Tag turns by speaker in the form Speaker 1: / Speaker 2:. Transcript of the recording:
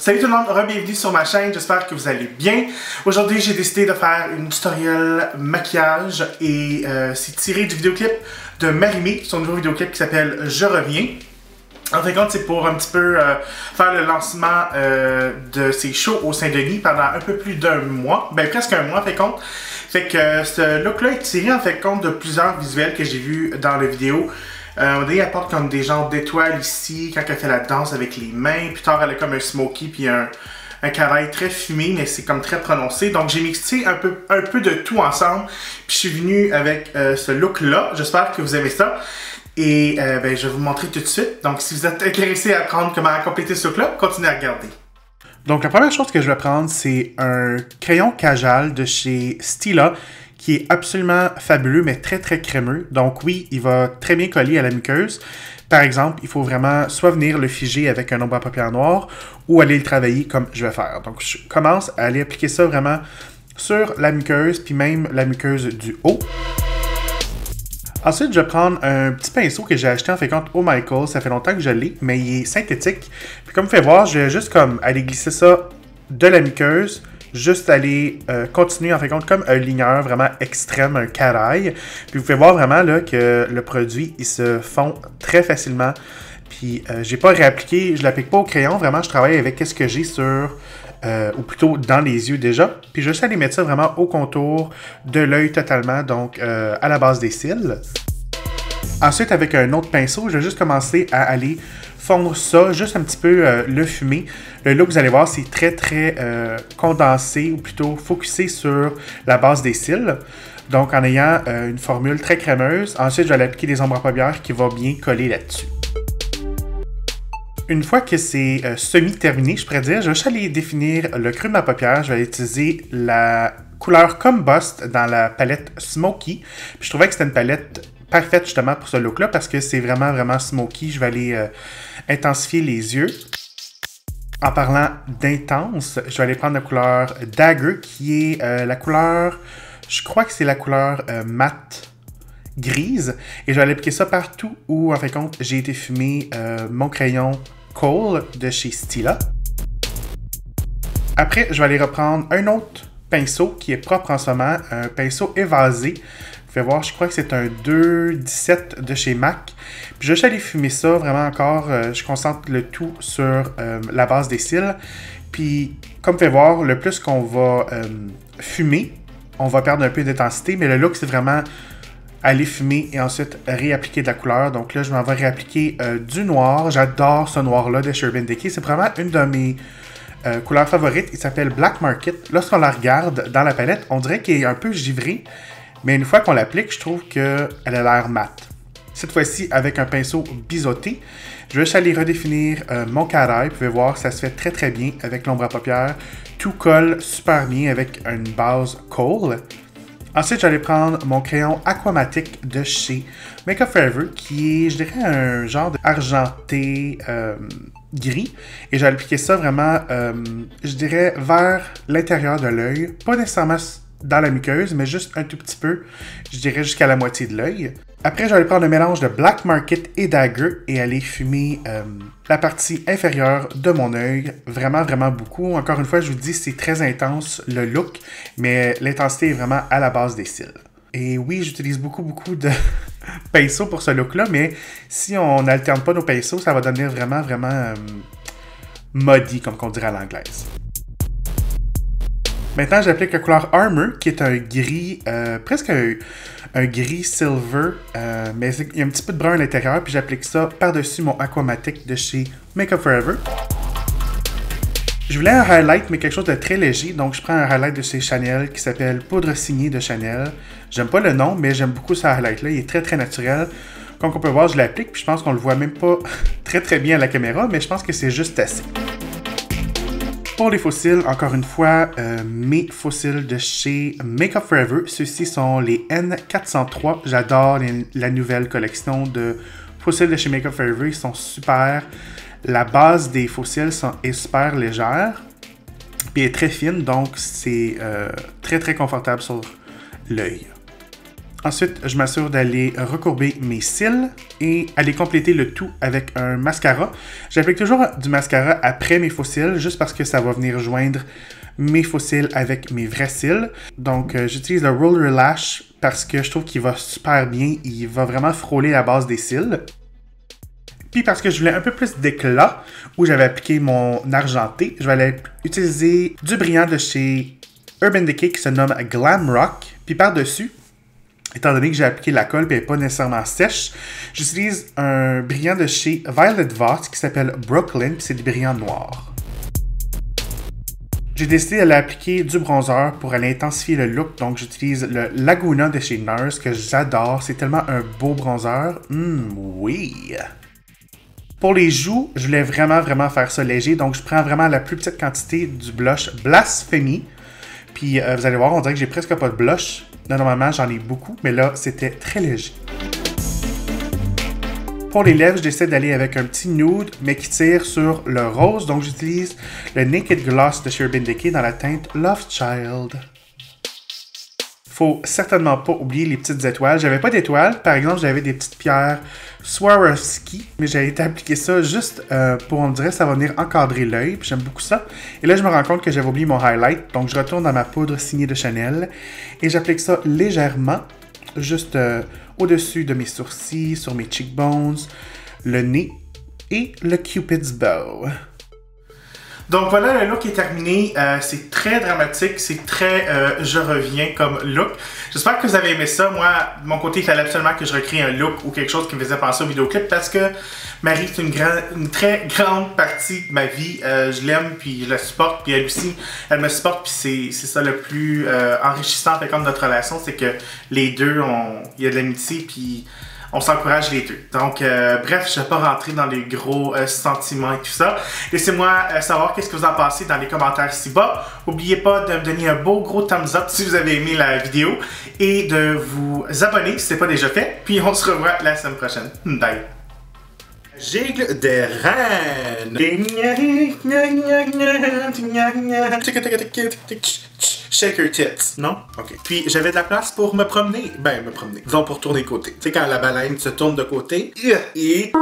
Speaker 1: Salut tout le monde, bienvenue sur ma chaîne, j'espère que vous allez bien. Aujourd'hui j'ai décidé de faire une tutoriel maquillage et c'est tiré du vidéoclip de Marimé, son nouveau vidéoclip qui s'appelle Je reviens. En fin de compte, c'est pour un petit peu faire le lancement de ses shows au Saint-Denis pendant un peu plus d'un mois, ben presque un mois en fin de compte. Fait que ce look-là est tiré en fin de compte de plusieurs visuels que j'ai vus dans la vidéo. Elle apporte comme des genres d'étoiles ici, quand elle fait la danse avec les mains. Plus tard, elle a comme un smoky puis un cavalier très fumé, mais c'est comme très prononcé. Donc j'ai mixé un peu de tout ensemble. Puis je suis venu avec ce look-là. J'espère que vous aimez ça. Et ben, je vais vous montrer tout de suite. Donc si vous êtes intéressé à apprendre comment compléter ce look-là, continuez à regarder. Donc la première chose que je vais prendre, c'est un crayon Kajal de chez Stila, qui est absolument fabuleux, mais très très crémeux. Donc oui, il va très bien coller à la muqueuse. Par exemple, il faut vraiment soit venir le figer avec un ombre à paupières noir ou aller le travailler comme je vais faire. Donc je commence à aller appliquer ça vraiment sur la muqueuse, puis même la muqueuse du haut. Ensuite, je vais prendre un petit pinceau que j'ai acheté en fait compte au Michaels. Ça fait longtemps que je l'ai, mais il est synthétique. Puis comme vous pouvez voir, je vais juste comme aller glisser ça de la muqueuse, juste aller continuer en fait compte comme un ligneur vraiment extrême, un carail. Puis vous pouvez voir vraiment là que le produit, il se fond très facilement. Puis j'ai pas réappliqué, je l'applique pas au crayon, vraiment je travaille avec ce que j'ai sur, ou plutôt dans les yeux déjà. Puis je vais juste aller mettre ça vraiment au contour de l'œil totalement, donc à la base des cils. Ensuite, avec un autre pinceau, je vais juste commencer à aller fondre ça, juste un petit peu le fumer. Le look, vous allez voir, c'est très très condensé, ou plutôt focusé sur la base des cils. Donc en ayant une formule très crémeuse. Ensuite, je vais aller appliquer des ombres à paupières qui vont bien coller là-dessus. Une fois que c'est semi-terminé, je pourrais dire, je vais juste aller définir le creux de ma paupière. Je vais utiliser la couleur Combust dans la palette Smoky. Puis je trouvais que c'était une palette parfaite justement pour ce look-là parce que c'est vraiment vraiment smoky. Je vais aller intensifier les yeux. En parlant d'intense, je vais aller prendre la couleur Dagger qui est la couleur, je crois que c'est la couleur mat grise. Et je vais aller appliquer ça partout où en fin de compte j'ai été fumer mon crayon Kohl de chez Stila. Après, je vais aller reprendre un autre pinceau qui est propre en ce moment, un pinceau évasé. Vous pouvez voir, je crois que c'est un 217 de chez MAC. Puis je vais juste aller fumer ça vraiment encore. Je concentre le tout sur la base des cils. Puis, comme vous pouvez voir, le plus qu'on va fumer, on va perdre un peu d'intensité. Mais le look, c'est vraiment aller fumer et ensuite réappliquer de la couleur. Donc là, je m'en vais réappliquer du noir. J'adore ce noir-là de Urban Decay. C'est vraiment une de mes couleurs favorites. Il s'appelle Black Market. Lorsqu'on la regarde dans la palette, on dirait qu'il est un peu givré. Mais une fois qu'on l'applique, je trouve qu'elle a l'air mate. Cette fois-ci, avec un pinceau biseauté, je vais juste aller redéfinir mon carré. Vous pouvez voir, ça se fait très très bien avec l'ombre à paupières. Tout colle super bien avec une base Kohl. Ensuite, j'allais prendre mon crayon Aquamatic de chez Make Up Forever, qui est, je dirais, un genre d'argenté gris. Et j'allais appliquer ça vraiment, je dirais, vers l'intérieur de l'œil. Pas nécessairement dans la muqueuse, mais juste un tout petit peu, je dirais jusqu'à la moitié de l'œil. Après, j'allais prendre un mélange de Black Market et Dagger et aller fumer la partie inférieure de mon œil, vraiment vraiment beaucoup. Encore une fois, je vous dis, c'est très intense le look, mais l'intensité est vraiment à la base des cils. Et oui, j'utilise beaucoup de pinceaux pour ce look-là, mais si on n'alterne pas nos pinceaux, ça va devenir vraiment vraiment muddy, comme on dirait à l'anglaise. Maintenant, j'applique la couleur Armor, qui est un gris, presque un gris silver, mais il y a un petit peu de brun à l'intérieur, puis j'applique ça par-dessus mon Aquamatic de chez Make Up Forever. Je voulais un highlight, mais quelque chose de très léger, donc je prends un highlight de chez Chanel qui s'appelle Poudre Signée de Chanel. J'aime pas le nom, mais j'aime beaucoup ce highlight-là, il est très très naturel. Comme on peut voir, je l'applique, puis je pense qu'on le voit même pas très très bien à la caméra, mais je pense que c'est juste assez. Pour les faux cils, encore une fois, mes faux cils de chez Make Up Forever. Ceux-ci sont les N403. J'adore la nouvelle collection de faux cils de chez Make Up Forever. Ils sont super. La base des faux cils est super légère. Puis elle est très fine, donc c'est très très confortable sur l'œil. Ensuite, je m'assure d'aller recourber mes cils et aller compléter le tout avec un mascara. J'applique toujours du mascara après mes faux cils, juste parce que ça va venir joindre mes faux cils avec mes vrais cils. Donc, j'utilise le Roller Lash parce que je trouve qu'il va super bien. Il va vraiment frôler la base des cils. Puis parce que je voulais un peu plus d'éclat, où j'avais appliqué mon argenté, je vais aller utiliser du brillant de chez Urban Decay qui se nomme Glam Rock. Puis par-dessus, étant donné que j'ai appliqué la colle et elle n'est pas nécessairement sèche, j'utilise un brillant de chez Violet Voss qui s'appelle Brooklyn, puis c'est du brillant noir. J'ai décidé d'aller appliquer du bronzer pour aller intensifier le look, donc j'utilise le Laguna de chez Nars que j'adore, c'est tellement un beau bronzer. Oui! Pour les joues, je voulais vraiment faire ça léger, donc je prends vraiment la plus petite quantité du blush Blasphemy. Puis vous allez voir, on dirait que j'ai presque pas de blush. Là, normalement, j'en ai beaucoup, mais là, c'était très léger. Pour les lèvres, je décide d'aller avec un petit nude, mais qui tire sur le rose. Donc, j'utilise le Naked Gloss de chez Urban Decay dans la teinte Love Child. Faut certainement pas oublier les petites étoiles. J'avais pas d'étoiles. Par exemple, j'avais des petites pierres Swarovski, mais j'ai été appliquer ça juste pour, on dirait, ça va venir encadrer l'œil. Puis j'aime beaucoup ça. Et là, je me rends compte que j'avais oublié mon highlight. Donc, je retourne dans ma poudre signée de Chanel. Et j'applique ça légèrement, juste au-dessus de mes sourcils, sur mes cheekbones, le nez et le Cupid's bow. Donc voilà, le look est terminé. C'est très dramatique, c'est très je reviens comme look. J'espère que vous avez aimé ça. Moi, de mon côté, il fallait absolument que je recrée un look ou quelque chose qui me faisait penser au vidéoclip parce que Marie, c'est une très grande partie de ma vie. Je l'aime, puis je la supporte, puis elle aussi, elle me supporte, puis c'est ça le plus enrichissant avec notre relation, c'est que les deux, il y a de l'amitié, puis on s'encourage les deux. Donc, bref, je ne vais pas rentrer dans les gros sentiments et tout ça. Laissez-moi savoir qu'est-ce que vous en pensez dans les commentaires ici-bas. N'oubliez pas de me donner un beau gros thumbs up si vous avez aimé la vidéo et de vous abonner si ce n'est pas déjà fait. Puis on se revoit la semaine prochaine. Bye! Gigle des reines. Shake your tits. Non? Ok. Puis j'avais de la place pour me promener. Ben, me promener. Disons pour tourner côté. Tu sais, quand la baleine se tourne de côté. Et.